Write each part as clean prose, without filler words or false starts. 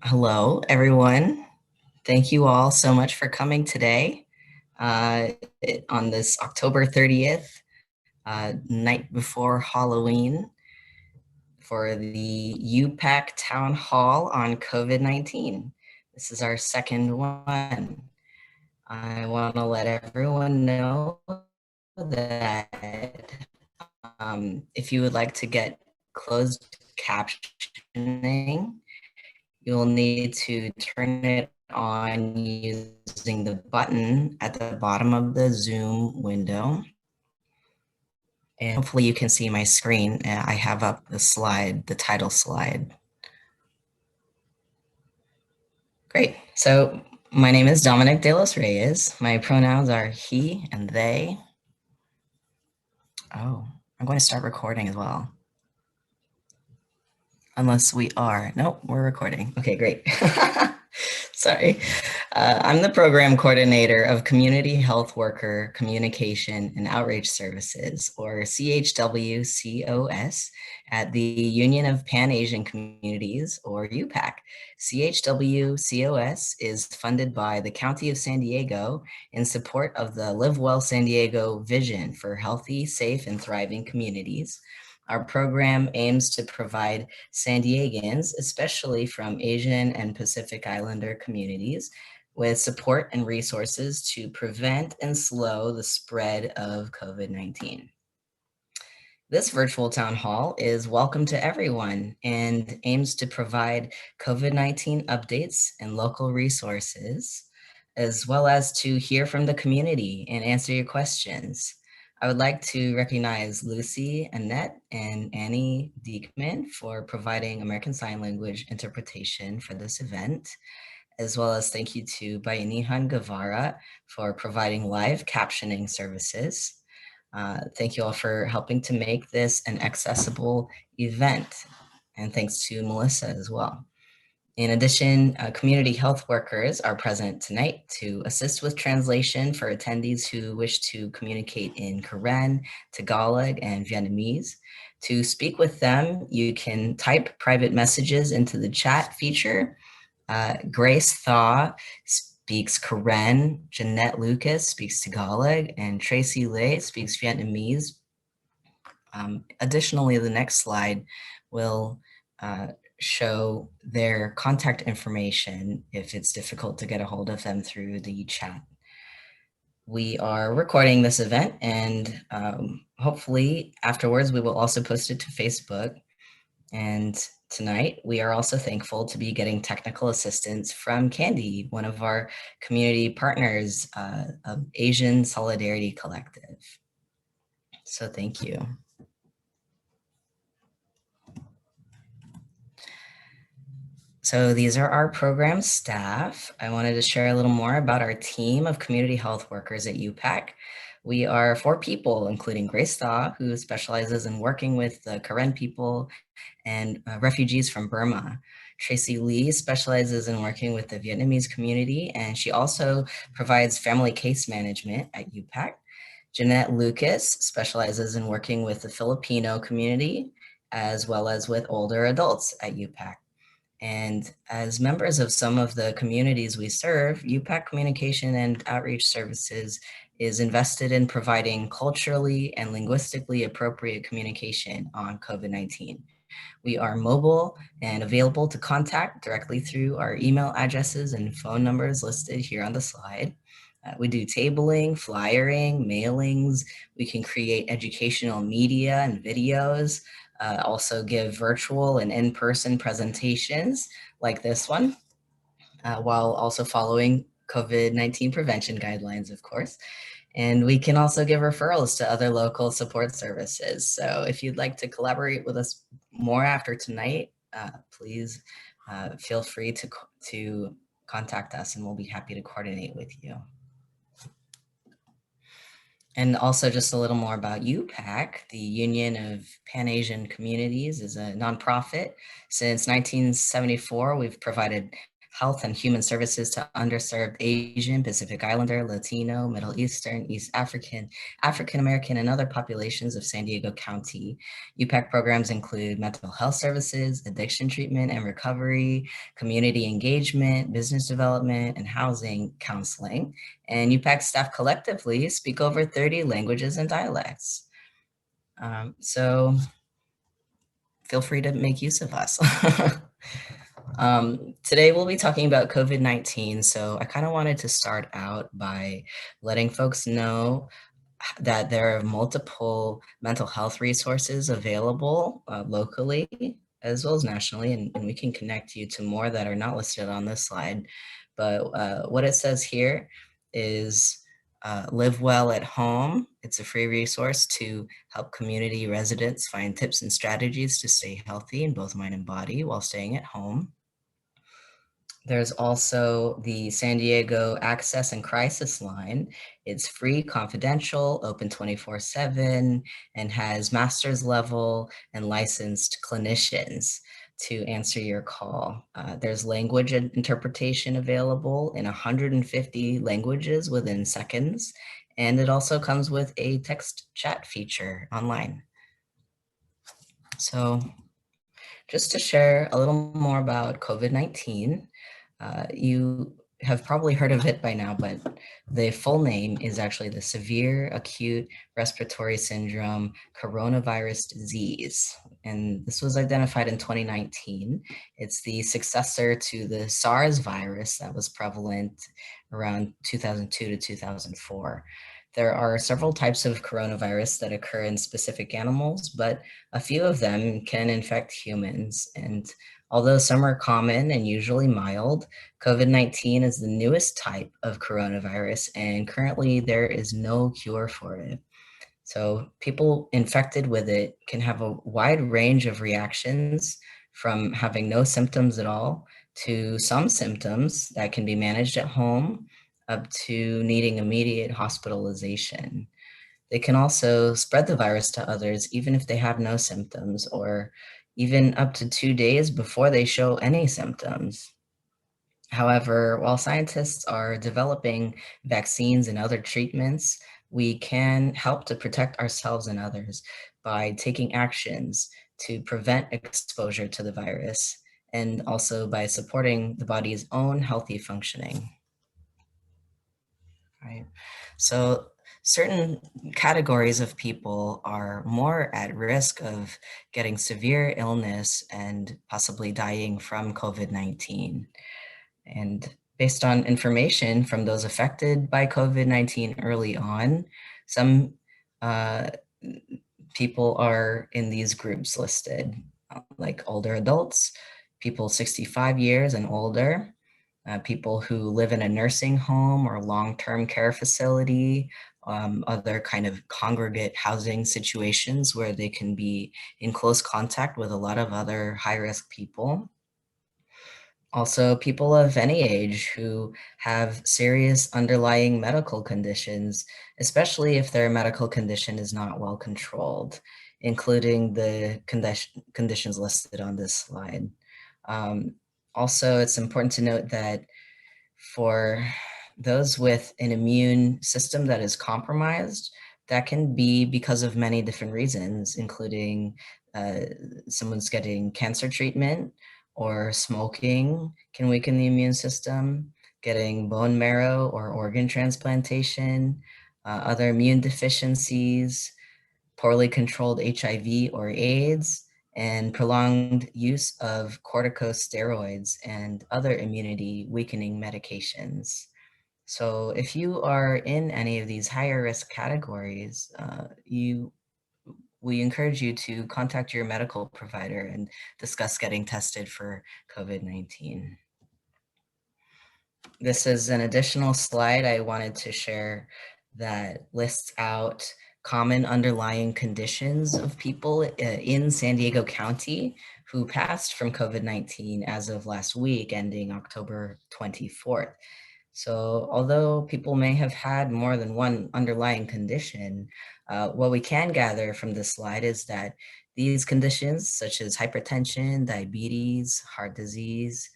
Hello, everyone. Thank you all so much for coming today on this October 30th, night before Halloween, for the UPAC Town Hall on COVID-19. This is our second one. I want to let everyone know that if you would like to get closed captioning, you'll need to turn it on using the button at the bottom of the Zoom window. And hopefully you can see my screen. I have up the slide, the title slide. Great. So my name is Dominic De Los Reyes. My pronouns are he and they. Oh, I'm going to start recording as well. Unless we are. Nope, we're recording. Okay, great. Sorry. I'm the program coordinator of Community Health Worker Communication and Outreach Services, or CHWCOS, at the Union of Pan-Asian Communities, or UPAC. CHWCOS is funded by the County of San Diego in support of the Live Well San Diego vision for healthy, safe, and thriving communities. Our program aims to provide San Diegans, especially from Asian and Pacific Islander communities, with support and resources to prevent and slow the spread of COVID-19. This virtual town hall is welcome to everyone and aims to provide COVID-19 updates and local resources, as well as to hear from the community and answer your questions. I would like to recognize Lucy, Annette, and Annie Diekman for providing American Sign Language interpretation for this event, as well as thank you to Bayanihan Guevara for providing live captioning services. Thank you all for helping to make this an accessible event, and thanks to Melissa as well. In addition, community health workers are present tonight to assist with translation for attendees who wish to communicate in Karen, Tagalog, and Vietnamese. To speak with them, you can type private messages into the chat feature. Grace Thaw speaks Karen, Jeanette Lucas speaks Tagalog, and Tracy Lay speaks Vietnamese. Additionally, the next slide will show their contact information if it's difficult to get a hold of them through the chat. We are recording this event, and hopefully afterwards we will also post it to Facebook. And tonight we are also thankful to be getting technical assistance from Candy, one of our community partners of Asian Solidarity Collective. So thank you. So these are our program staff. I wanted to share a little more about our team of community health workers at UPAC. We are 4 people, including Grace Thaw, who specializes in working with the Karen people and refugees from Burma. Tracy Lee specializes in working with the Vietnamese community, and she also provides family case management at UPAC. Jeanette Lucas specializes in working with the Filipino community, as well as with older adults at UPAC. And as members of some of the communities we serve, UPAC Communication and Outreach Services is invested in providing culturally and linguistically appropriate communication on COVID-19. We are mobile and available to contact directly through our email addresses and phone numbers listed here on the slide. We do tabling, flyering, mailings. We can create educational media and videos. Also give virtual and in-person presentations like this one, while also following COVID-19 prevention guidelines, of course. And we can also give referrals to other local support services. So if you'd like to collaborate with us more after tonight, please feel free to contact us and we'll be happy to coordinate with you. And also just a little more about UPAC. The Union of Pan-Asian Communities is a nonprofit. Since 1974, we've provided health and human services to underserved Asian, Pacific Islander, Latino, Middle Eastern, East African, African American, and other populations of San Diego County. UPAC programs include mental health services, addiction treatment and recovery, community engagement, business development, and housing counseling. And UPAC staff collectively speak over 30 languages and dialects. So feel free to make use of us. Today we'll be talking about COVID-19, so I kind of wanted to start out by letting folks know that there are multiple mental health resources available locally as well as nationally, and we can connect you to more that are not listed on this slide. But what it says here is Live Well at Home. It's a free resource to help community residents find tips and strategies to stay healthy in both mind and body while staying at home. There's also the San Diego Access and Crisis Line. It's free, confidential, open 24/7, and has master's level and licensed clinicians to answer your call. There's language interpretation available in 150 languages within seconds, and it also comes with a text chat feature online. So just to share a little more about COVID-19, you have probably heard of it by now, but the full name is actually the Severe Acute Respiratory Syndrome Coronavirus Disease. And this was identified in 2019. It's the successor to the SARS virus that was prevalent around 2002 to 2004. There are several types of coronavirus that occur in specific animals, but a few of them can infect humans. And although some are common and usually mild, COVID-19 is the newest type of coronavirus, and currently there is no cure for it. So people infected with it can have a wide range of reactions, from having no symptoms at all to some symptoms that can be managed at home, up to needing immediate hospitalization. They can also spread the virus to others even if they have no symptoms, or even up to 2 days before they show any symptoms. However, while scientists are developing vaccines and other treatments, we can help to protect ourselves and others by taking actions to prevent exposure to the virus, and also by supporting the body's own healthy functioning. Right. So certain categories of people are more at risk of getting severe illness and possibly dying from COVID-19. And based on information from those affected by COVID-19 early on, some uh, people are in these groups listed, like older adults, people 65 years and older, people who live in a nursing home or long-term care facility, other kind of congregate housing situations where they can be in close contact with a lot of other high-risk people. Also, people of any age who have serious underlying medical conditions, especially if their medical condition is not well controlled, including the conditions listed on this slide. Also, it's important to note that for those with an immune system that is compromised, that can be because of many different reasons, including uh, someone's getting cancer treatment, or smoking can weaken the immune system, getting bone marrow or organ transplantation, other immune deficiencies, poorly controlled HIV or AIDS, and prolonged use of corticosteroids and other immunity weakening medications. So if you are in any of these higher risk categories, we encourage you to contact your medical provider and discuss getting tested for COVID-19. This is an additional slide I wanted to share that lists out common underlying conditions of people in San Diego County who passed from COVID-19 as of last week, ending October 24th. So although people may have had more than one underlying condition, what we can gather from this slide is that these conditions, such as hypertension, diabetes, heart disease,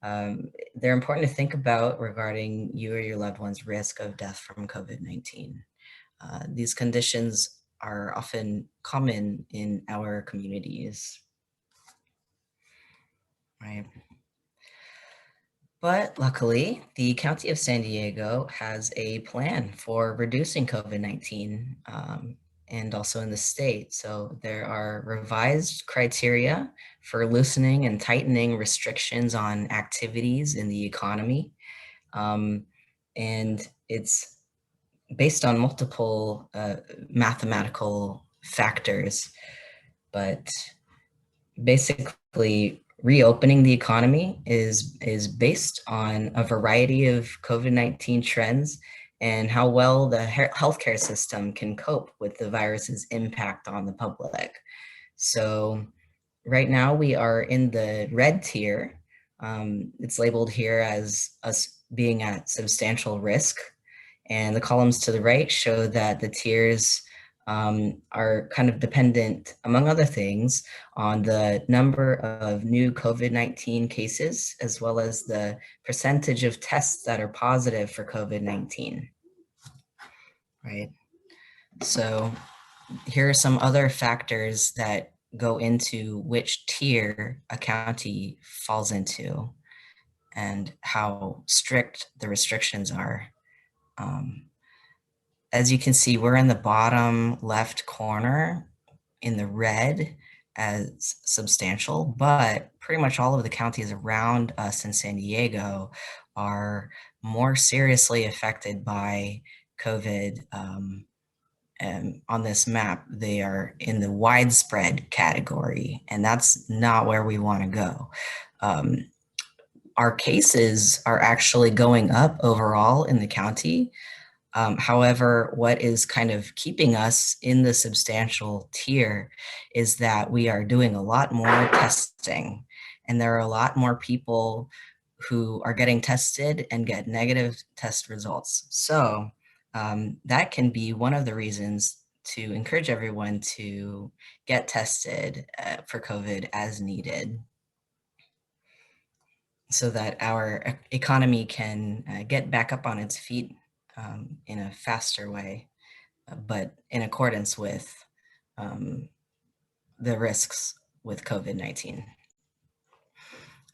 They're important to think about regarding you or your loved one's risk of death from COVID-19. These conditions are often common in our communities, right? But luckily, the County of San Diego has a plan for reducing COVID-19 and also in the state. So there are revised criteria for loosening and tightening restrictions on activities in the economy. And it's based on multiple mathematical factors, but basically reopening the economy is based on a variety of COVID-19 trends and how well the healthcare system can cope with the virus's impact on the public. So right now we are in the red tier. It's labeled here as us being at substantial risk. And the columns to the right show that the tiers are kind of dependent, among other things, on the number of new COVID-19 cases, as well as the percentage of tests that are positive for COVID-19, right? So here are some other factors that go into which tier a county falls into and how strict the restrictions are. As you can see, we're in the bottom left corner in the red as substantial, but pretty much all of the counties around us in San Diego are more seriously affected by COVID. And on this map, they are in the widespread category, and that's not where we want to go. Our cases are actually going up overall in the county. However, what is kind of keeping us in the substantial tier is that we are doing a lot more testing, and there are a lot more people who are getting tested and get negative test results. So that can be one of the reasons to encourage everyone to get tested for COVID as needed, so that our economy can get back up on its feet in a faster way, but in accordance with the risks with COVID-19.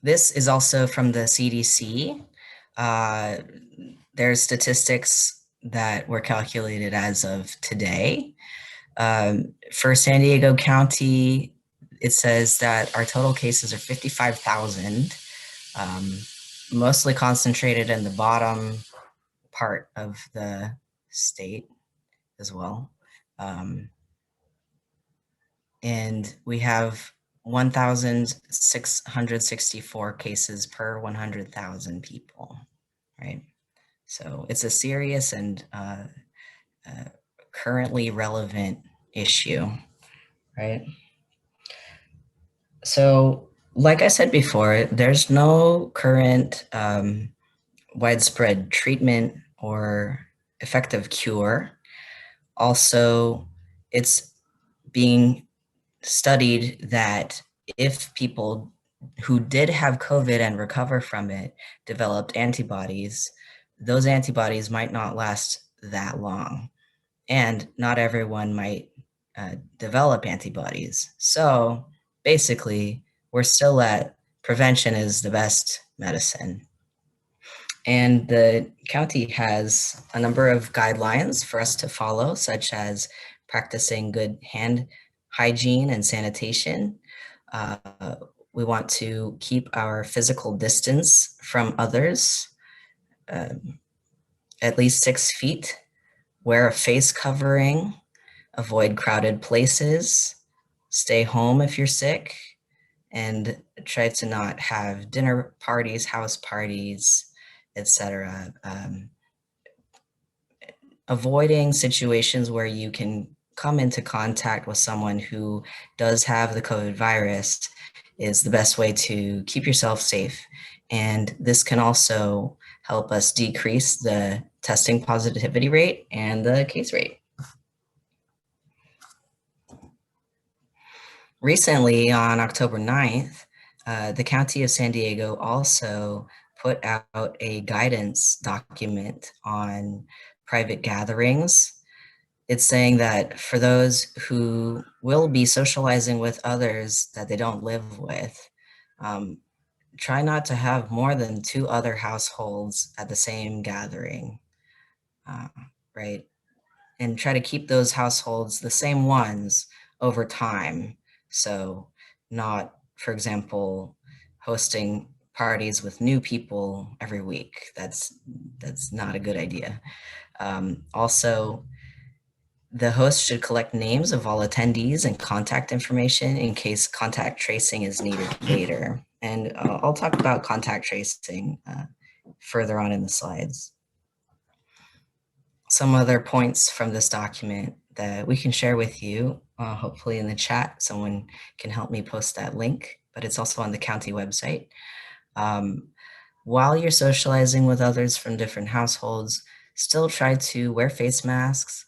This is also from the CDC. There's statistics that were calculated as of today. For San Diego County, it says that our total cases are 55,000, mostly concentrated in the bottom part of the state as well. And we have 1,664 cases per 100,000 people, right? So it's a serious and currently relevant issue, right? So like I said before, there's no current widespread treatment or effective cure. Also, it's being studied that if people who did have COVID and recover from it developed antibodies, those antibodies might not last that long. And not everyone might develop antibodies. So basically, we're still at prevention is the best medicine. And the county has a number of guidelines for us to follow, such as practicing good hand hygiene and sanitation. We want to keep our physical distance from others, at least 6 feet, wear a face covering, avoid crowded places, stay home if you're sick, and try to not have dinner parties, house parties, etc. Avoiding situations where you can come into contact with someone who does have the COVID virus is the best way to keep yourself safe. And this can also help us decrease the testing positivity rate and the case rate. Recently, on October 9th, The County of San Diego also put out a guidance document on private gatherings. It's saying that for those who will be socializing with others that they don't live with, um, try not to have more than 2 other households at the same gathering, uh, right? And try to keep those households the same ones over time. So not, for example, hosting parties with new people every week. That's not a good idea. Also, the host should collect names of all attendees and contact information in case contact tracing is needed later. And I'll talk about contact tracing further on in the slides. Some other points from this document that we can share with you, hopefully in the chat, someone can help me post that link, but it's also on the county website. While you're socializing with others from different households, still try to wear face masks,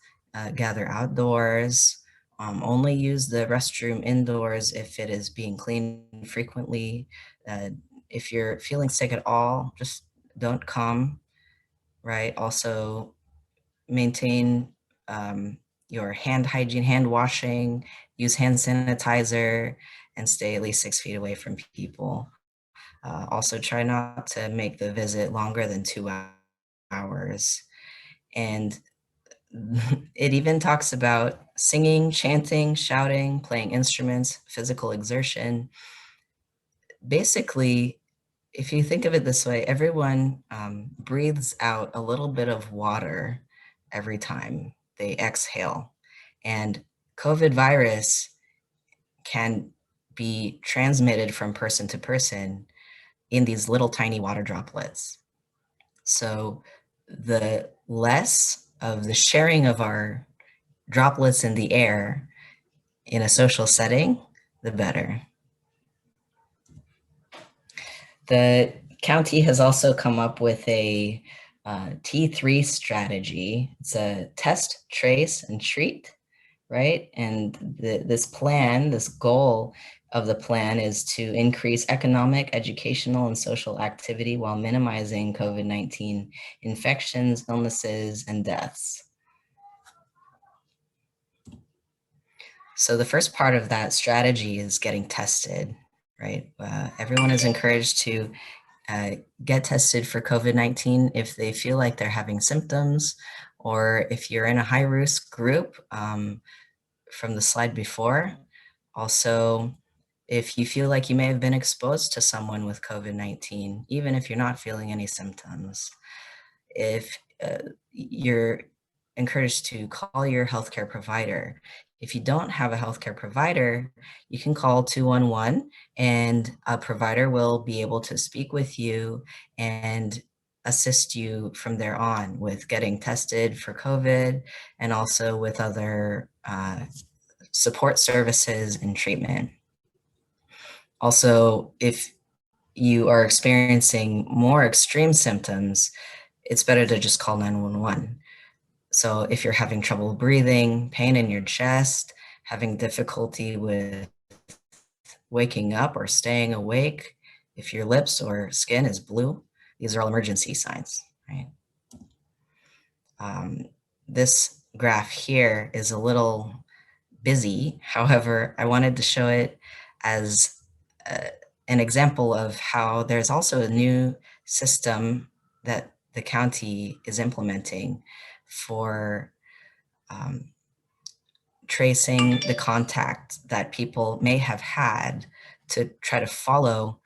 gather outdoors, only use the restroom indoors if it is being cleaned frequently. If you're feeling sick at all, just don't come, right? Also, maintain your hand hygiene, hand washing, use hand sanitizer, and stay at least 6 feet away from people. Also, try not to make the visit longer than 2 hours. And it even talks about singing, chanting, shouting, playing instruments, physical exertion. Basically, if you think of it this way, everyone breathes out a little bit of water every time they exhale. And COVID virus can be transmitted from person to person in these little tiny water droplets. So the less of the sharing of our droplets in the air in a social setting, the better. The county has also come up with a T3 strategy. It's a test, trace, and treat, right? And this plan, this goal of the plan is to increase economic, educational, and social activity while minimizing COVID-19 infections, illnesses, and deaths. So the first part of that strategy is getting tested, right? Everyone is encouraged to get tested for COVID-19 if they feel like they're having symptoms, or if you're in a high risk group from the slide before. Also, if you feel like you may have been exposed to someone with COVID-19, even if you're not feeling any symptoms. If you're encouraged to call your healthcare provider. If you don't have a healthcare provider, you can call 211 and a provider will be able to speak with you and assist you from there on with getting tested for COVID and also with other support services and treatment. Also, if you are experiencing more extreme symptoms, it's better to just call 911. So if you're having trouble breathing, pain in your chest, having difficulty with waking up or staying awake, if your lips or skin is blue, these are all emergency signs, right? This graph here is a little busy. However, I wanted to show it as an example of how there's also a new system that the county is implementing for tracing the contact that people may have had to try to follow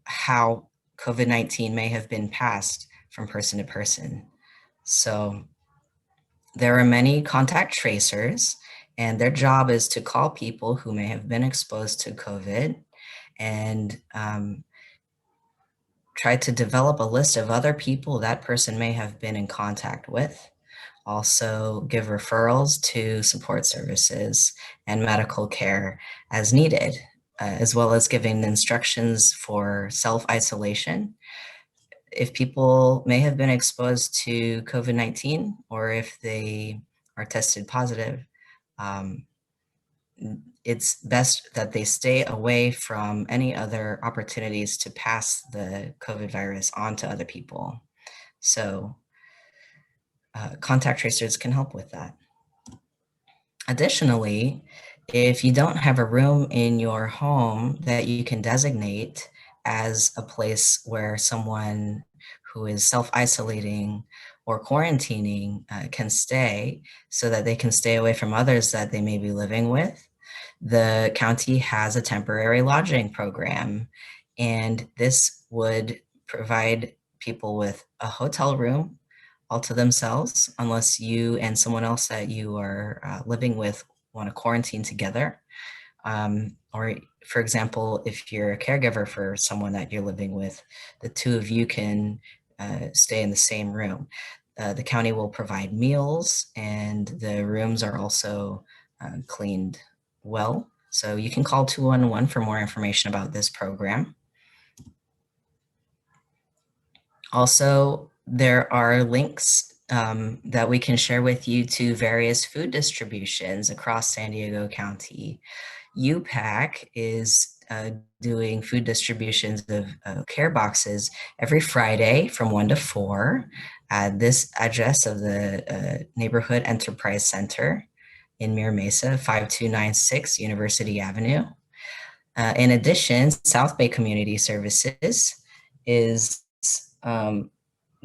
how COVID-19 may have been passed from person to person. So there are many contact tracers, and their job is to call people who may have been exposed to COVID and try to develop a list of other people that person may have been in contact with. Also give referrals to support services and medical care as needed, as well as giving instructions for self-isolation. If people may have been exposed to COVID-19 or if they are tested positive, it's best that they stay away from any other opportunities to pass the COVID virus on to other people. So contact tracers can help with that. Additionally, if you don't have a room in your home that you can designate as a place where someone who is self-isolating or quarantining can stay so that they can stay away from others that they may be living with, the county has a temporary lodging program, and this would provide people with a hotel room all to themselves, unless you and someone else that you are living with want to quarantine together. Or, for example, if you're a caregiver for someone that you're living with, the two of you can stay in the same room. The county will provide meals, and the rooms are also cleaned well. So you can call 211 for more information about this program. Also, there are links that we can share with you to various food distributions across San Diego County. UPAC is doing food distributions of care boxes every Friday from 1 to 4 at this address of the Neighborhood Enterprise Center in Mira Mesa, 5296 University Avenue. In addition, South Bay Community Services is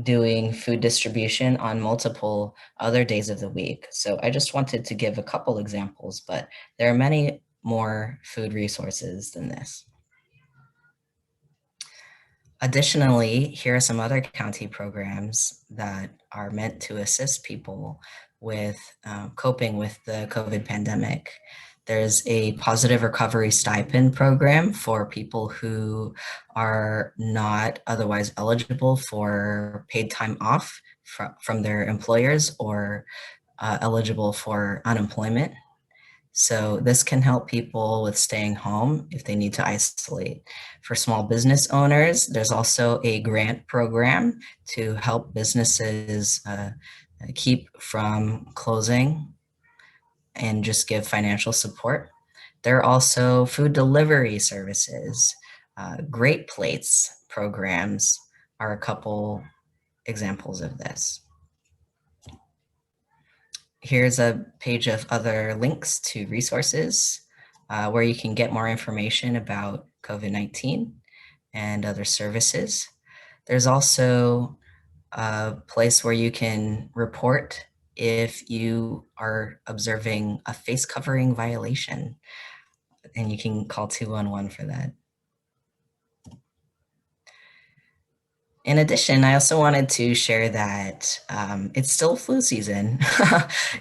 doing food distribution on multiple other days of the week. So I just wanted to give a couple examples, but there are many more food resources than this. Additionally, here are some other county programs that are meant to assist people with coping with the COVID pandemic. There's a positive recovery stipend program for people who are not otherwise eligible for paid time off from their employers or eligible for unemployment. So this can help people with staying home if they need to isolate. For small business owners, there's also a grant program to help businesses keep from closing and just give financial support. There are also food delivery services. Great Plates programs are a couple examples of this. Here's a page of other links to resources where you can get more information about COVID-19 and other services. There's also a place where you can report if you are observing a face covering violation, and you can call 211 for that. In addition, I also wanted to share that it's still flu season.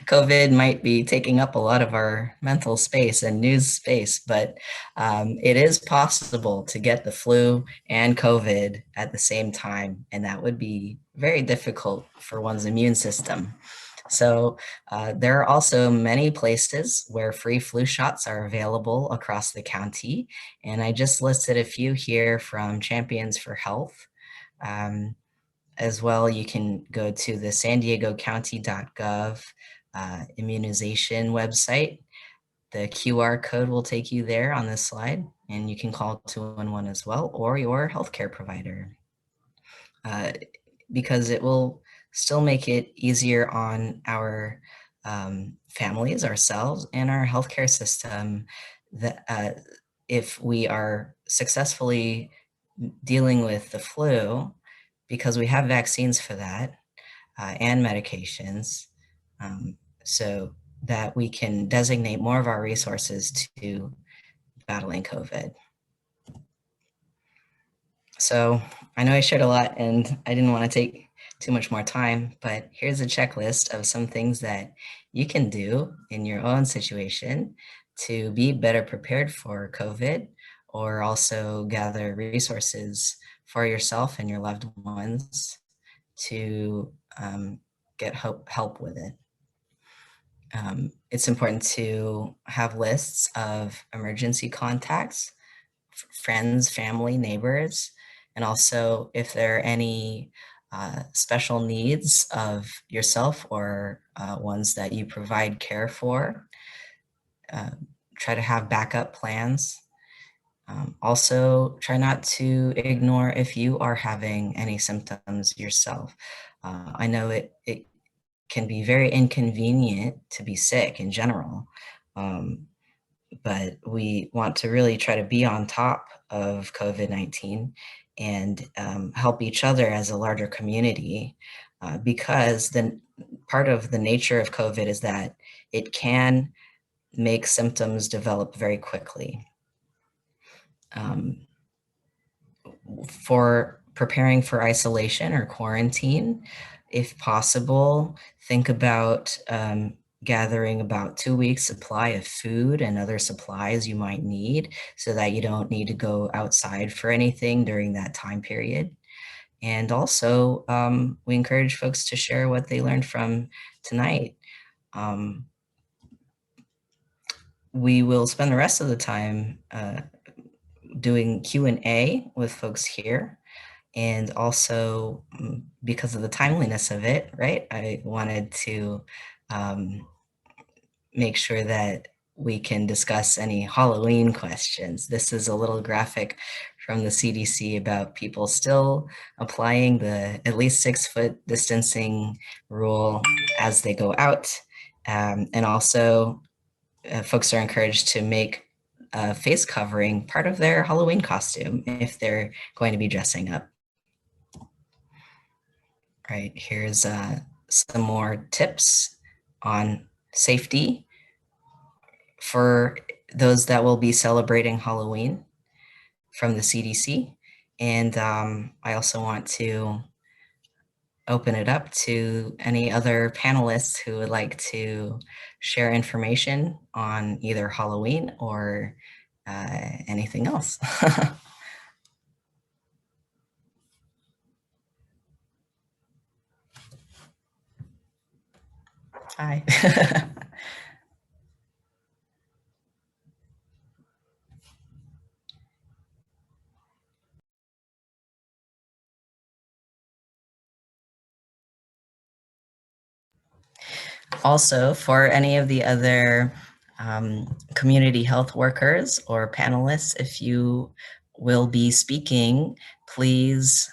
COVID might be taking up a lot of our mental space and news space, but it is possible to get the flu and COVID at the same time, and that would be very difficult for one's immune system. So there are also many places where free flu shots are available across the county, and I just listed a few here from Champions for Health. As well, you can go to the san diego county.gov immunization website. The QR code will take you there on this slide, and you can call 211 as well, or your healthcare provider, because it will still make it easier on our families, ourselves, and our healthcare system that if we are successfully dealing with the flu, because we have vaccines for that and medications, so that we can designate more of our resources to battling COVID. So I know I shared a lot and I didn't want to take too much more time, but here's a checklist of some things that you can do in your own situation to be better prepared for COVID, or also gather resources for yourself and your loved ones to get help with it. It's important to have lists of emergency contacts, friends, family, neighbors, and also if there are any special needs of yourself or ones that you provide care for, try to have backup plans. Also, try not to ignore if you are having any symptoms yourself. I know it can be very inconvenient to be sick in general, but we want to really try to be on top of COVID-19 and help each other as a larger community, because part of the nature of COVID is that it can make symptoms develop very quickly. For preparing for isolation or quarantine, if possible, think about gathering about 2 weeks supply of food and other supplies you might need so that you don't need to go outside for anything during that time period. And also, we encourage folks to share what they learned from tonight. We will spend the rest of the time doing Q&A with folks here. And also, because of the timeliness of it, right, I wanted to make sure that we can discuss any Halloween questions. This is a little graphic from the CDC about people still applying the at least 6-foot distancing rule as they go out. And also, folks are encouraged to make face covering part of their Halloween costume if they're going to be dressing up. Right, here's some more tips on safety for those that will be celebrating Halloween from the CDC. And I also want to open it up to any other panelists who would like to share information on either Halloween or anything else. Hi. Also, for any of the other community health workers or panelists, if you will be speaking, please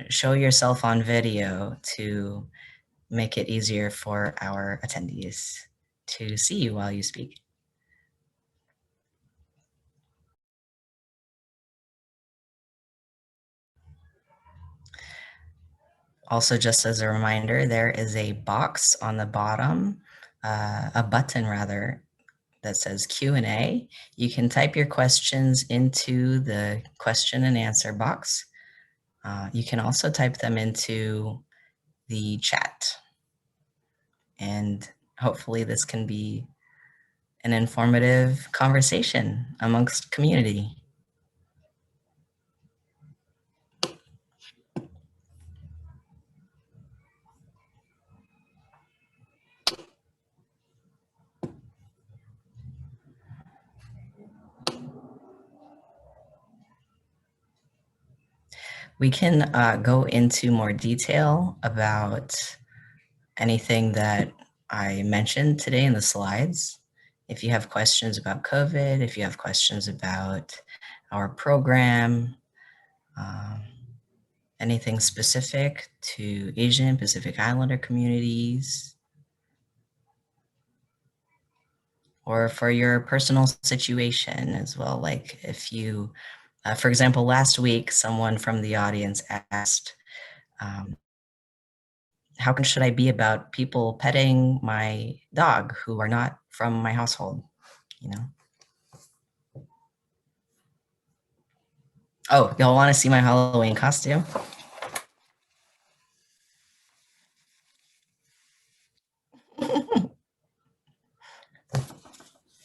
show yourself on video to make it easier for our attendees to see you while you speak. Also, just as a reminder, there is a box on the bottom, a button rather, that says Q&A. You can type your questions into the question and answer box. You can also type them into the chat. And hopefully this can be an informative conversation amongst community. We can go into more detail about anything that I mentioned today in the slides. If you have questions about COVID, if you have questions about our program, anything specific to Asian Pacific Islander communities, or for your personal situation as well. Like if you, for example, last week, someone from the audience asked, how should I be about people petting my dog who are not from my household, you know? Oh, y'all want to see my Halloween costume?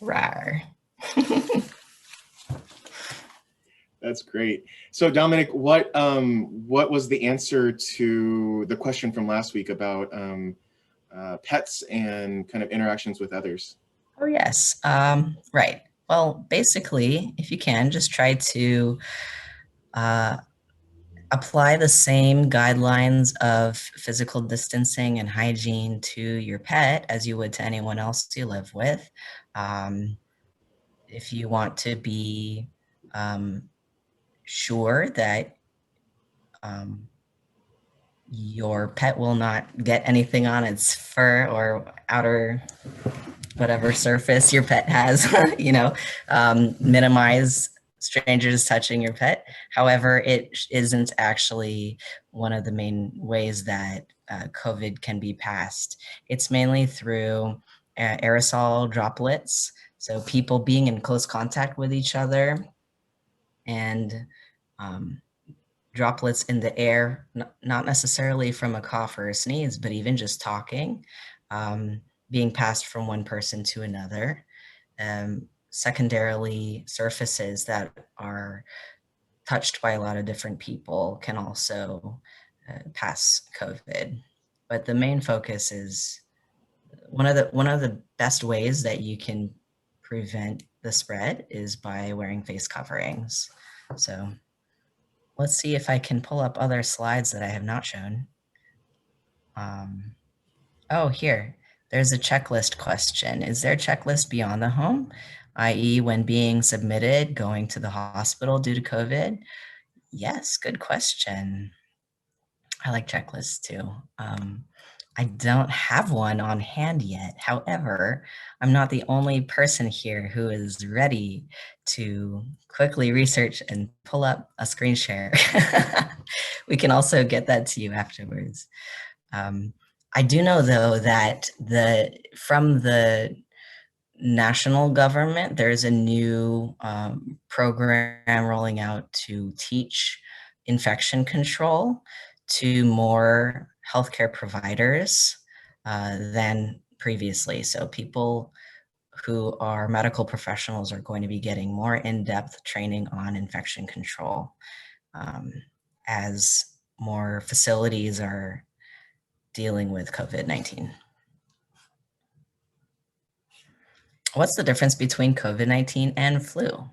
Rawr. That's great. So Dominic, what was the answer to the question from last week about pets and kind of interactions with others? Oh, yes. Right. Well, basically, if you can, just try to apply the same guidelines of physical distancing and hygiene to your pet as you would to anyone else you live with. if you want to be sure that your pet will not get anything on its fur or outer whatever surface your pet has, minimize strangers touching your pet. However, it isn't actually one of the main ways that COVID can be passed. It's mainly through aerosol droplets. So people being in close contact with each other and droplets in the air, not necessarily from a cough or a sneeze, but even just talking, being passed from one person to another. Secondarily, surfaces that are touched by a lot of different people can also pass COVID. But the main focus is one of the best ways that you can prevent the spread is by wearing face coverings. So let's see if I can pull up other slides that I have not shown. Oh, here, there's a checklist question. Is there a checklist beyond the home, i.e. when being submitted, going to the hospital due to COVID? Yes, good question. I like checklists too. I don't have one on hand yet. However, I'm not the only person here who is ready to quickly research and pull up a screen share. We can also get that to you afterwards. I do know though that from the national government, there's a new program rolling out to teach infection control to more healthcare providers than previously. So people who are medical professionals are going to be getting more in-depth training on infection control as more facilities are dealing with COVID-19. What's the difference between COVID-19 and flu?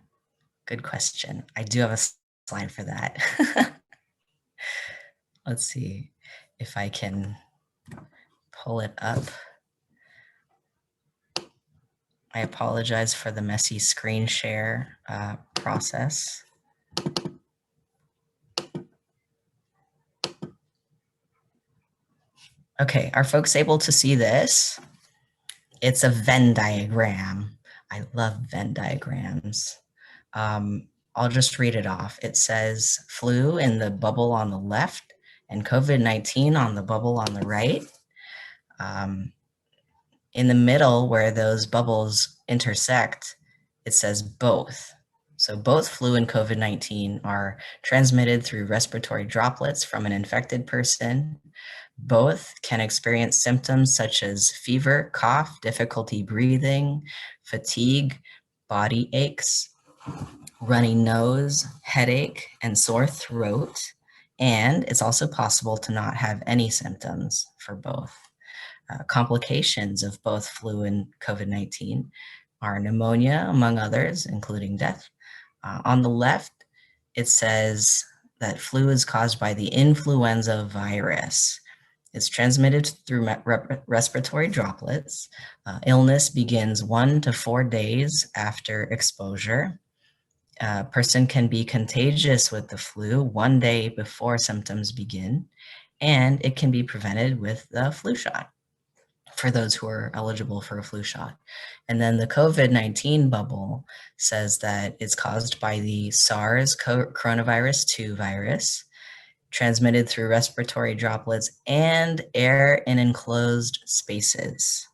Good question. I do have a slide for that. Let's see if I can pull it up. I apologize for the messy screen share process. Okay, are folks able to see this? It's a Venn diagram. I love Venn diagrams. I'll just read it off. It says flu in the bubble on the left and COVID-19 on the bubble on the right. In the middle where those bubbles intersect, it says both. So both flu and COVID-19 are transmitted through respiratory droplets from an infected person. Both can experience symptoms such as fever, cough, difficulty breathing, fatigue, body aches, runny nose, headache, and sore throat. And it's also possible to not have any symptoms for both. Complications of both flu and COVID-19 are pneumonia, among others, including death. On the left, it says that flu is caused by the influenza virus. It's transmitted through respiratory droplets. Illness begins 1 to 4 days after exposure. A person can be contagious with the flu 1 day before symptoms begin, and it can be prevented with the flu shot for those who are eligible for a flu shot. And then the COVID-19 bubble says that it's caused by the SARS coronavirus 2 virus, transmitted through respiratory droplets and air in enclosed spaces.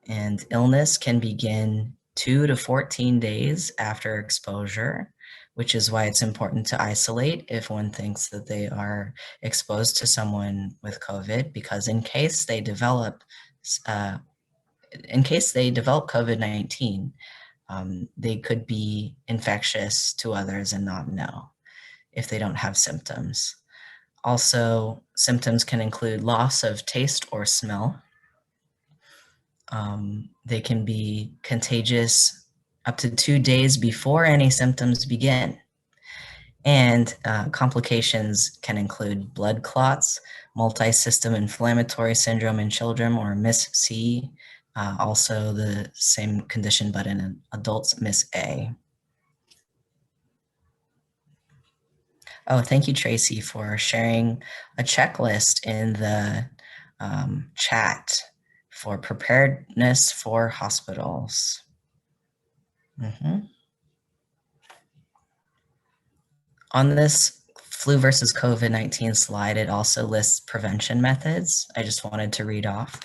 And illness can begin 2 to 14 days after exposure, which is why it's important to isolate if one thinks that they are exposed to someone with COVID, because in case they develop COVID-19, they could be infectious to others and not know if they don't have symptoms. Also, symptoms can include loss of taste or smell. They can be contagious up to 2 days before any symptoms begin. And complications can include blood clots, multi-system inflammatory syndrome in children, or MIS-C, Also the same condition, but in adults, Miss A. Oh, thank you, Tracy, for sharing a checklist in the chat for preparedness for hospitals. On this flu versus COVID-19 slide, it also lists prevention methods. I just wanted to read off.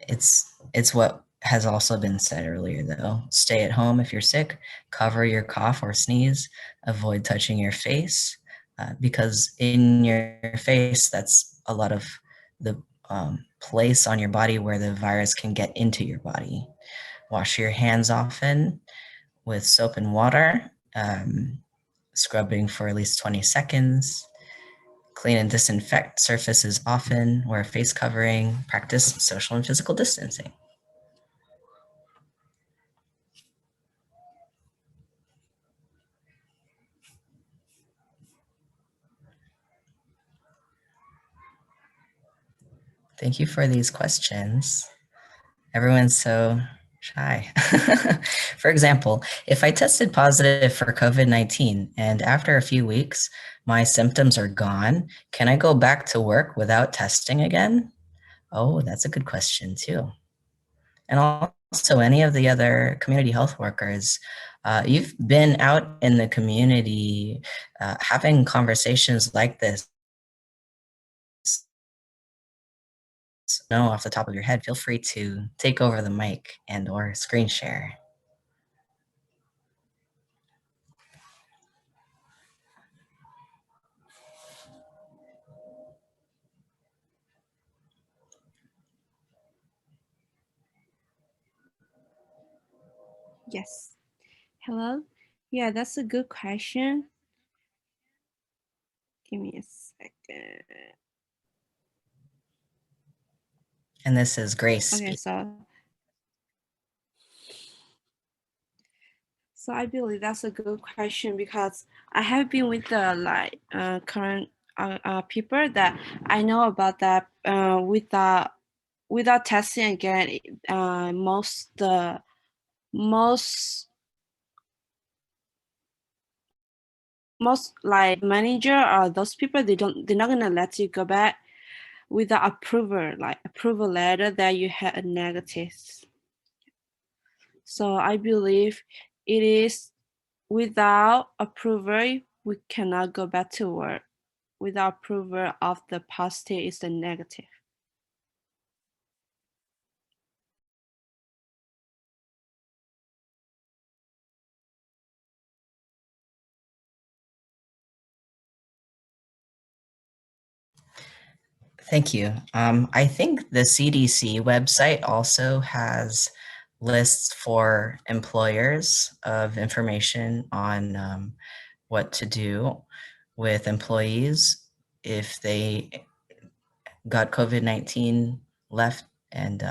It's what has also been said earlier, though. Stay at home if you're sick, cover your cough or sneeze, avoid touching your face, because in your face, that's a lot of the place on your body where the virus can get into your body. Wash your hands often with soap and water, scrubbing for at least 20 seconds, clean and disinfect surfaces often, wear a face covering, practice social and physical distancing. Thank you for these questions. Everyone's so shy. For example, if I tested positive for COVID-19 and after a few weeks, my symptoms are gone, can I go back to work without testing again? Oh, that's a good question too. And also any of the other community health workers, you've been out in the community having conversations like this. Know off the top of your head, feel free to take over the mic and or screen share. Yes. Hello? Yeah, that's a good question. Give me a second. And this is Grace. Okay, so I believe that's a good question because I have been with the current people that I know about that without testing again. Most like manager or those people, they're not gonna let you go back without approval letter that you had a negative. So I believe it is without approval, we cannot go back to work. Without approval of the positive is the negative. Thank you. I think the CDC website also has lists for employers of information on what to do with employees if they got COVID-19 left. And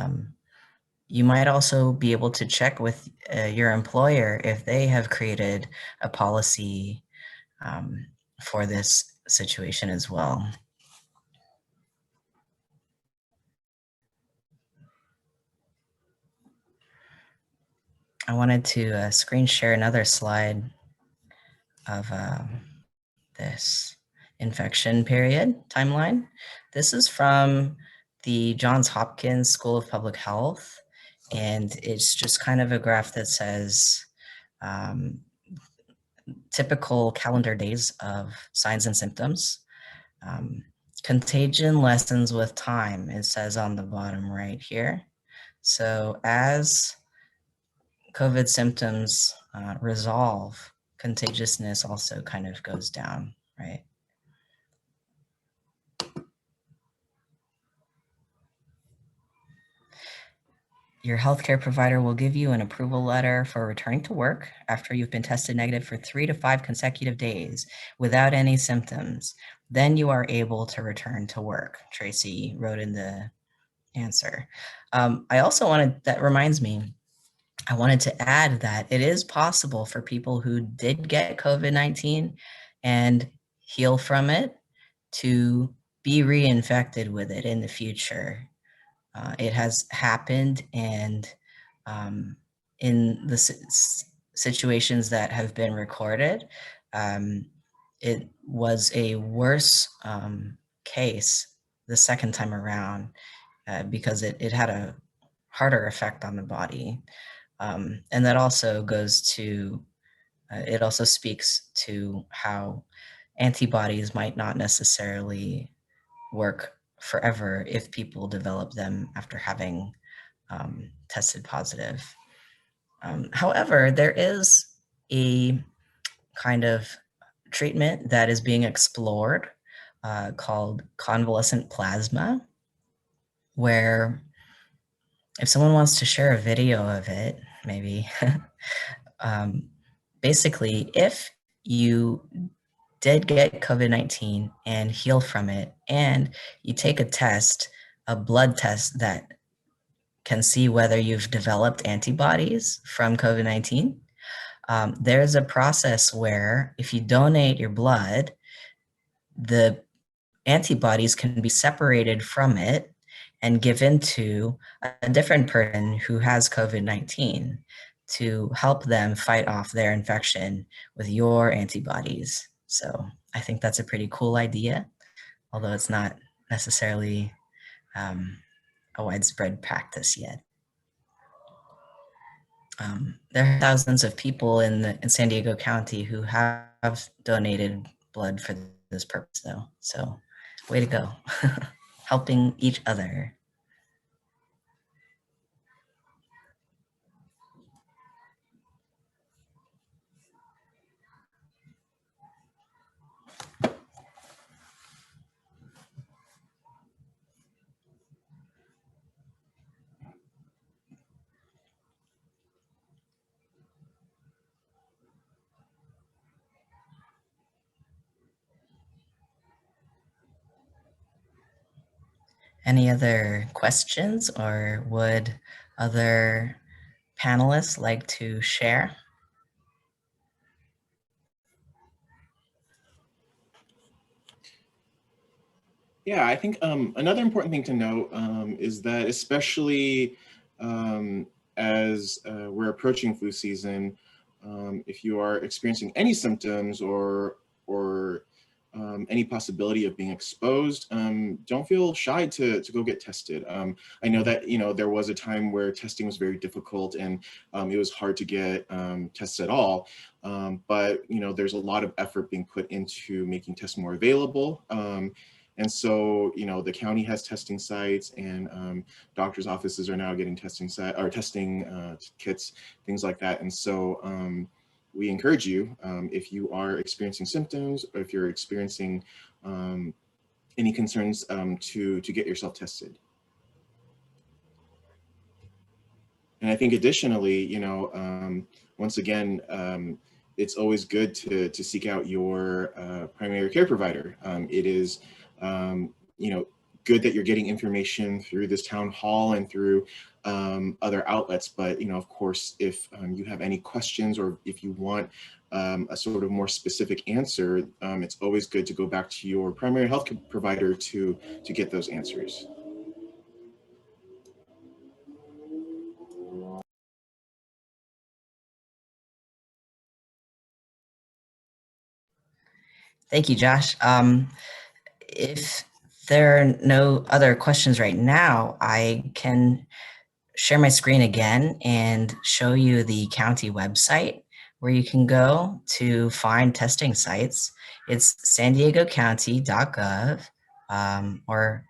you might also be able to check with your employer if they have created a policy for this situation as well. I wanted to screen share another slide of this infection period timeline. This is from the Johns Hopkins School of Public Health, and it's just kind of a graph that says typical calendar days of signs and symptoms. Contagion lessens with time, it says on the bottom right here. So as COVID symptoms resolve, contagiousness also kind of goes down, right? Your healthcare provider will give you an approval letter for returning to work after you've been tested negative for 3 to 5 consecutive days without any symptoms. Then you are able to return to work, Tracy wrote in the answer. I also wanted, that reminds me, I wanted to add that it is possible for people who did get COVID-19 and heal from it to be reinfected with it in the future. It has happened, and in the situations that have been recorded, it was a worse case the second time around because it had a harder effect on the body. And that also goes to, it also speaks to how antibodies might not necessarily work forever if people develop them after having tested positive. However, there is a kind of treatment that is being explored called convalescent plasma, where if someone wants to share a video of it, maybe, basically, if you did get COVID-19 and heal from it, and you take a test, a blood test that can see whether you've developed antibodies from COVID-19, there's a process where if you donate your blood, the antibodies can be separated from it and given to a different person who has COVID-19 to help them fight off their infection with your antibodies. So I think that's a pretty cool idea, although it's not necessarily a widespread practice yet. There are thousands of people in San Diego County who have donated blood for this purpose, though. So, way to go, helping each other. Any other questions, or would other panelists like to share? Yeah, I think another important thing to note is that especially as we're approaching flu season, if you are experiencing any symptoms or any possibility of being exposed, don't feel shy to go get tested. I know that there was a time where testing was very difficult and it was hard to get tests at all. But there's a lot of effort being put into making tests more available. And so, the county has testing sites, and doctors' offices are now getting testing kits, things like that. And so we encourage you, if you are experiencing symptoms, or if you're experiencing any concerns, to get yourself tested. And I think additionally, once again, it's always good to seek out your primary care provider. It is, good that you're getting information through this town hall and through other outlets. But, of course, if you have any questions or if you want a sort of more specific answer, it's always good to go back to your primary health provider to get those answers. Thank you, Josh. If there are no other questions right now, I can share my screen again and show you the county website where you can go to find testing sites. It's sandiegocounty.gov or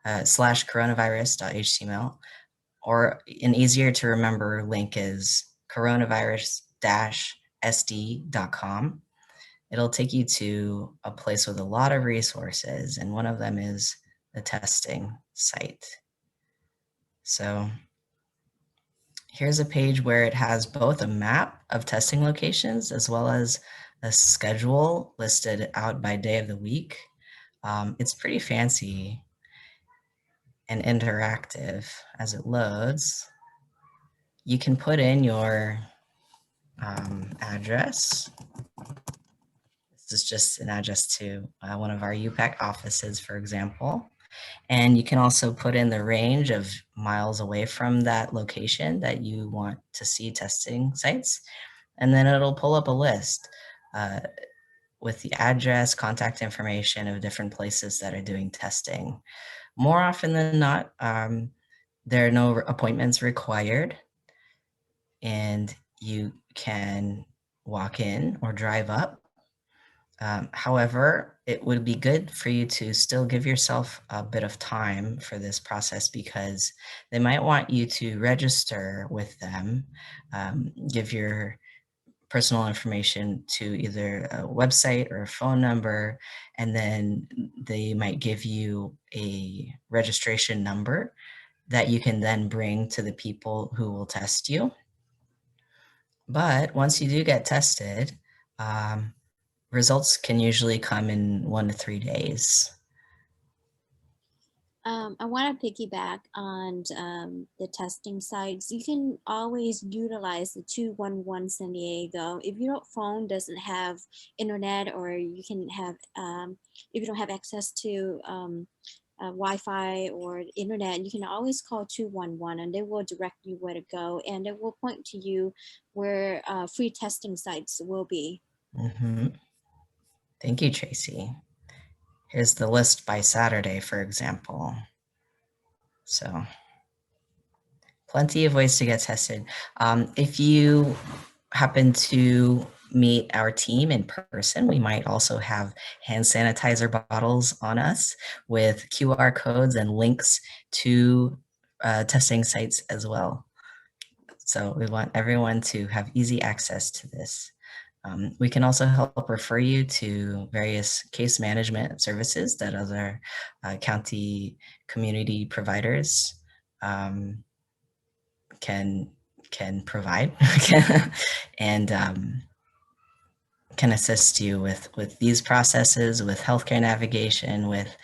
/coronavirus.html, or an easier to remember link is coronavirus-sd.com. It'll take you to a place with a lot of resources, and one of them is the testing site. So here's a page where it has both a map of testing locations as well as a schedule listed out by day of the week. It's pretty fancy and interactive. As it loads, you can put in your address. This is just an address to one of our UPAC offices, for example. And you can also put in the range of miles away from that location that you want to see testing sites. And then it'll pull up a list with the address, contact information of different places that are doing testing. More often than not, there are no appointments required, and you can walk in or drive up. However, it would be good for you to still give yourself a bit of time for this process, because they might want you to register with them, give your personal information to either a website or a phone number, and then they might give you a registration number that you can then bring to the people who will test you. But once you do get tested, results can usually come in 1 to 3 days. I want to piggyback on the testing sites. You can always utilize the 211 San Diego. If your phone doesn't have internet, or you can have, if you don't have access to Wi-Fi or internet, you can always call 211 and they will direct you where to go, and it will point to you where free testing sites will be. Mm-hmm. Thank you, Tracy. Here's the list by Saturday, for example. So plenty of ways to get tested. If you happen to meet our team in person, we might also have hand sanitizer bottles on us with QR codes and links to testing sites as well. So we want everyone to have easy access to this. We can also help refer you to various case management services that other county community providers can provide and can assist you with these processes, with healthcare navigation, with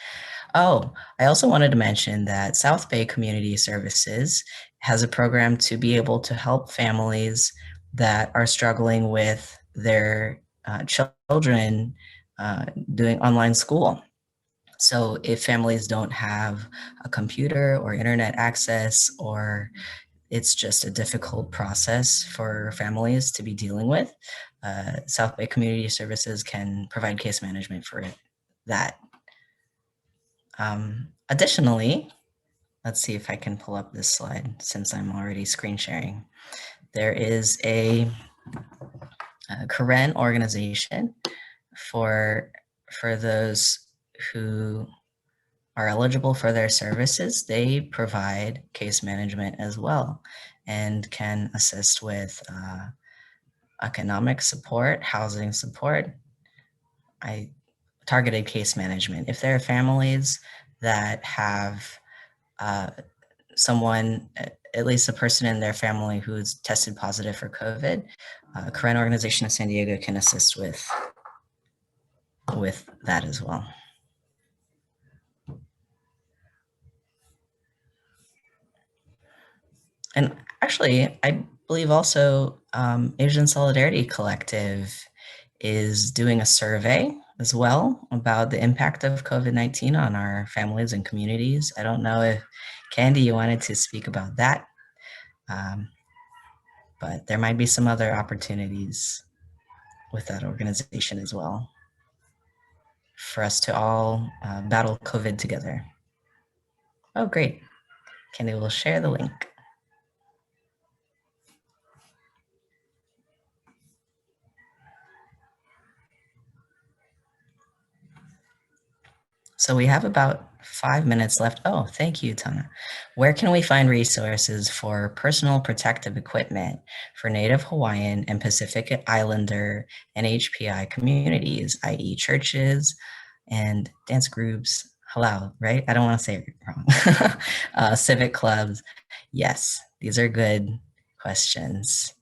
I also wanted to mention that South Bay Community Services has a program to be able to help families that are struggling with their children doing online school. So if families don't have a computer or internet access, or it's just a difficult process for families to be dealing with, South Bay Community Services can provide case management for that. Additionally, let's see if I can pull up this slide since I'm already screen sharing. There is a Karen organization for those who are eligible for their services. They provide case management as well and can assist with economic support, housing support, targeted case management. If there are families that have someone, at least a person in their family who's tested positive for COVID, Karen Organization of San Diego can assist with that as well. And actually, I believe also Asian Solidarity Collective is doing a survey as well about the impact of COVID-19 on our families and communities. I don't know if, Candy, you wanted to speak about that, but there might be some other opportunities with that organization as well for us to all battle COVID together. Oh, great. Candy will share the link. So we have about 5 minutes left. Oh, thank you, Tana. Where can we find resources for personal protective equipment for Native Hawaiian and Pacific Islander and HPI communities, i.e. churches and dance groups? Halal, right? I don't want to say it wrong. Civic clubs. Yes, these are good questions.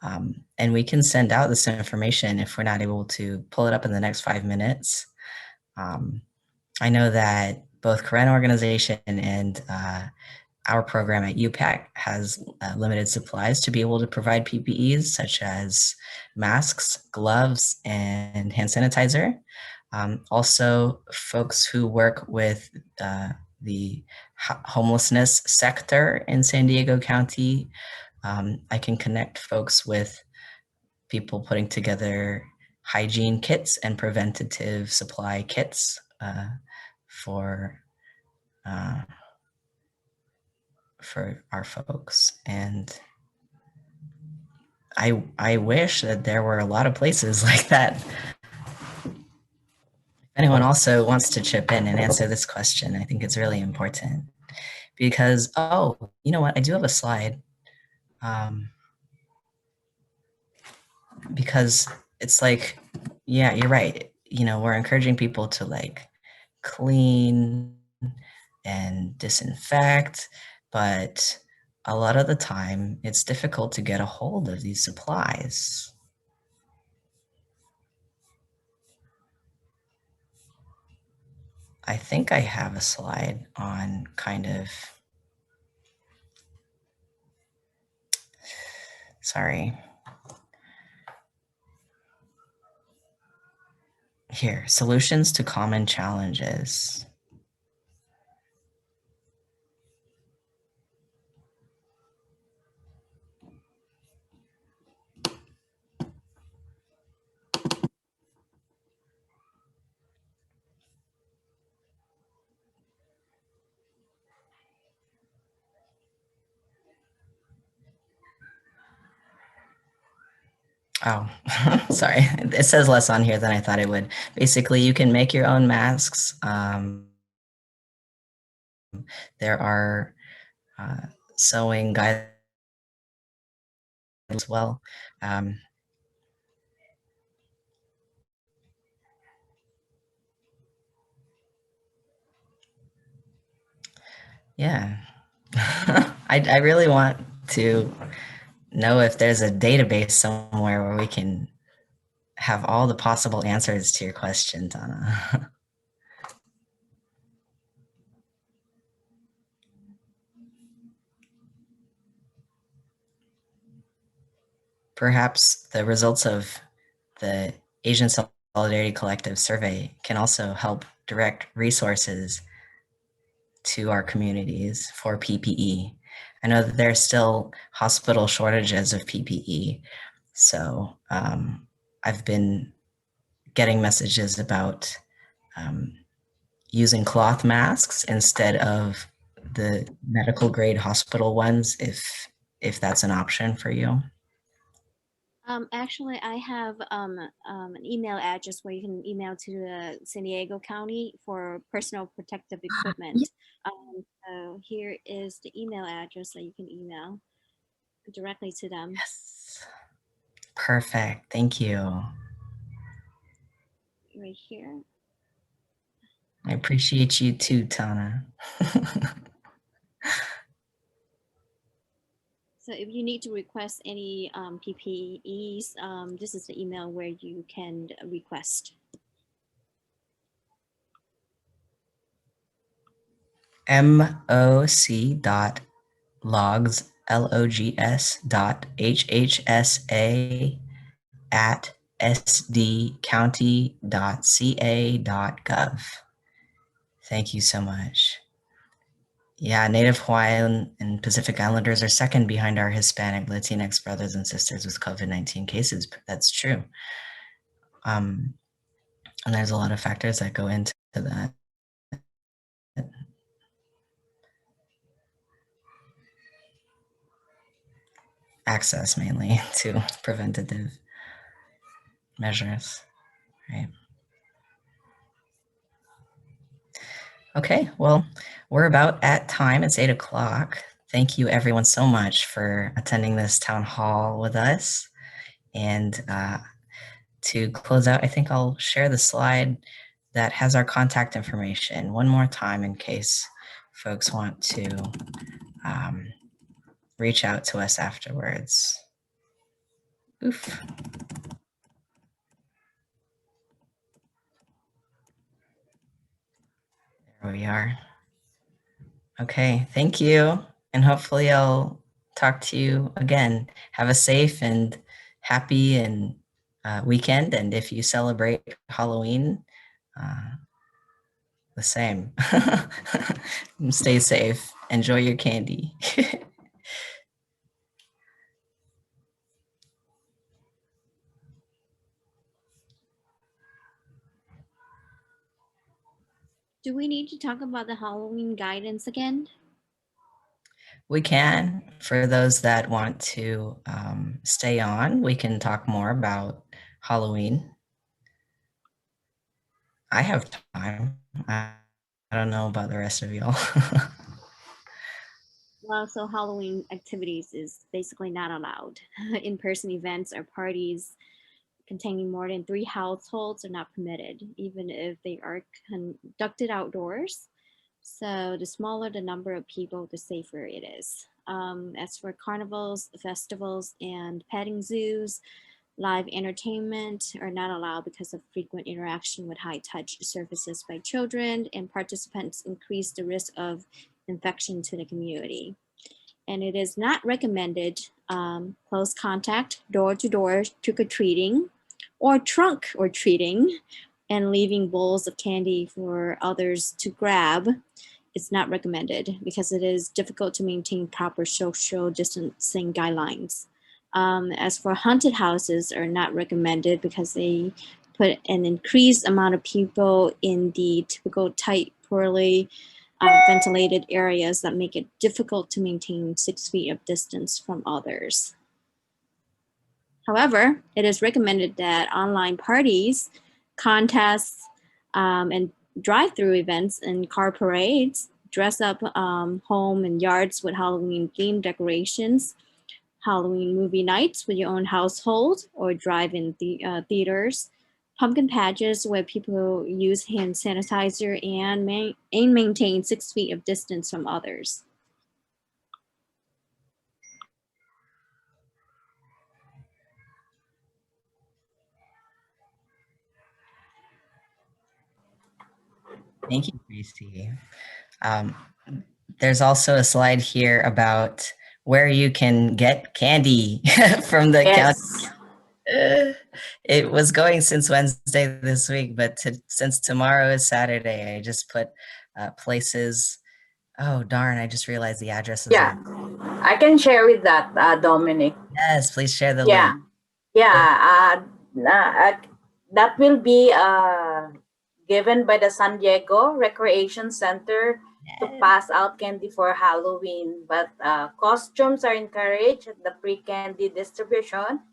And we can send out this information if we're not able to pull it up in the next 5 minutes. I know that both Karen Organization and our program at UPAC has limited supplies to be able to provide PPEs such as masks, gloves, and hand sanitizer. Also, folks who work with the homelessness sector in San Diego County. I can connect folks with people putting together hygiene kits and preventative supply kits for our folks. And I wish that there were a lot of places like that. If anyone also wants to chip in and answer this question, I think it's really important because, oh, you know what? I do have a slide. Because it's like, yeah, you're right. You know, we're encouraging people to like clean and disinfect, but a lot of the time it's difficult to get a hold of these supplies. I think I have a slide on kind of, sorry. Here, solutions to common challenges. Oh, sorry. It says less on here than I thought it would. Basically, you can make your own masks. There are sewing guidelines as well. Yeah. I really want to know if there's a database somewhere where we can have all the possible answers to your question, Donna. Perhaps the results of the Asian Solidarity Collective survey can also help direct resources to our communities for PPE. I know that there are still hospital shortages of PPE, so I've been getting messages about using cloth masks instead of the medical grade hospital ones, if that's an option for you. Actually, I have an email address where you can email to the San Diego County for personal protective equipment. So here is the email address that you can email directly to them. Yes. Perfect. Thank you. Right here. I appreciate you too, Tana. So if you need to request any PPEs, this is the email where you can request. moc.logs, logs dot hhsa at sdcounty.ca.gov. Thank you so much. Yeah, Native Hawaiian and Pacific Islanders are second behind our Hispanic, Latinx brothers and sisters with COVID-19 cases. That's true. And there's a lot of factors that go into that. Access mainly to preventative measures, right? Okay, well, we're about at time. It's 8 o'clock. Thank you everyone so much for attending this town hall with us. And to close out, I think I'll share the slide that has our contact information one more time in case folks want to reach out to us afterwards. Oof. There we are. Okay, thank you. And hopefully I'll talk to you again. Have a safe and happy and weekend. And if you celebrate Halloween, The same. Stay safe. Enjoy your candy. Do we need to talk about the Halloween guidance again? We can. For those that want to stay on, we can talk more about Halloween. I have time. I don't know about the rest of y'all. Well, so Halloween activities is basically not allowed. In-person events or parties containing more than 3 households are not permitted, even if they are conducted outdoors. So the smaller the number of people, the safer it is. As for carnivals, festivals, and petting zoos, live entertainment are not allowed because of frequent interaction with high-touch surfaces by children, and participants increase the risk of infection to the community. And it is not recommended close contact, door-to-door trick-or-treating, or trunk or treating, and leaving bowls of candy for others to grab. It's not recommended because it is difficult to maintain proper social distancing guidelines. As for haunted houses, are not recommended because they put an increased amount of people in the typical tight, poorly ventilated areas that make it difficult to maintain 6 feet of distance from others. However, it is recommended that online parties, contests, and drive-through events and car parades, dress up home and yards with Halloween themed decorations, Halloween movie nights with your own household or drive-in theaters, pumpkin patches where people use hand sanitizer and maintain 6 feet of distance from others. Thank you, Tracy. There's also a slide here about where you can get candy from the county. It was going since Wednesday this week, but since tomorrow is Saturday, I just put places. Oh, darn, I just realized the addresses. Yeah, I can share with that, Dominic. Yes, please share the Yeah, link. yeah. That will be given by the San Diego Recreation Center to pass out candy for Halloween. But costumes are encouraged at the pre-candy distribution,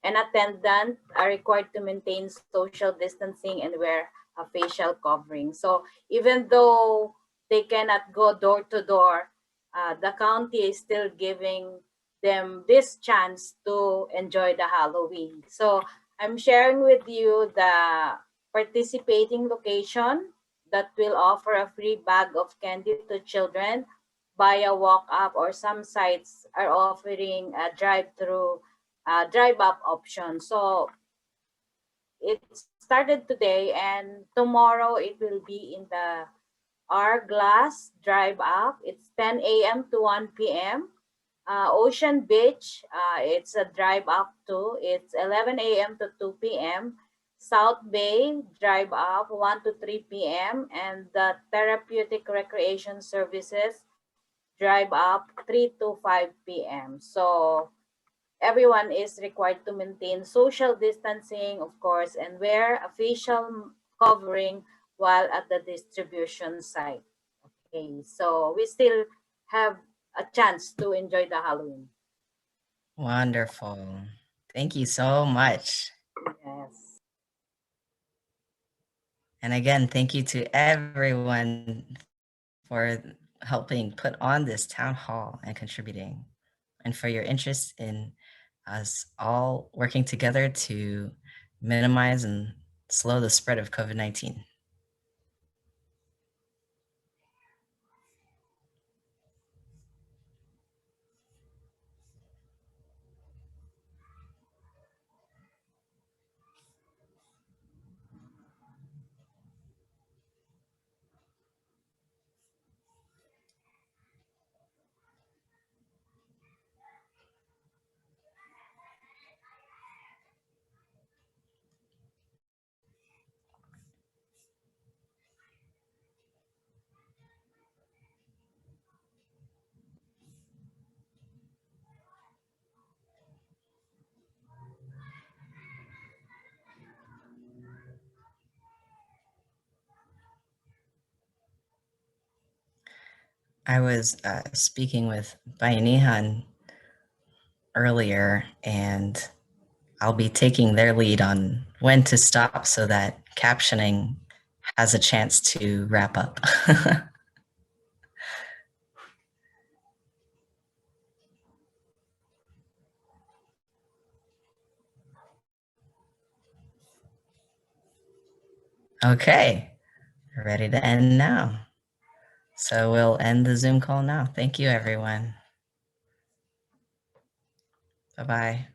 and attendants are required to maintain social distancing and wear a facial covering. So even though they cannot go door to door, the county is still giving them this chance to enjoy the Halloween. So I'm sharing with you the participating location that will offer a free bag of candy to children via walk-up, or some sites are offering a drive-through, drive-up option. So it started today, and tomorrow it will be in the R-Glass drive-up. It's 10 a.m. to 1 p.m. Ocean Beach, it's a drive up to. It's 11 a.m. to 2 p.m. South Bay, drive up 1 to 3 p.m. And the Therapeutic Recreation Services, drive up 3 to 5 p.m. So everyone is required to maintain social distancing, of course, and wear a facial covering while at the distribution site. Okay, so we still have a chance to enjoy the Halloween. Wonderful. Thank you so much. Yes. And again, thank you to everyone for helping put on this town hall and contributing, and for your interest in us all working together to minimize and slow the spread of COVID-19. I was speaking with Bayanihan earlier, and I'll be taking their lead on when to stop so that captioning has a chance to wrap up. Okay, ready to end now. So we'll end the Zoom call now. Thank you, everyone. Bye-bye.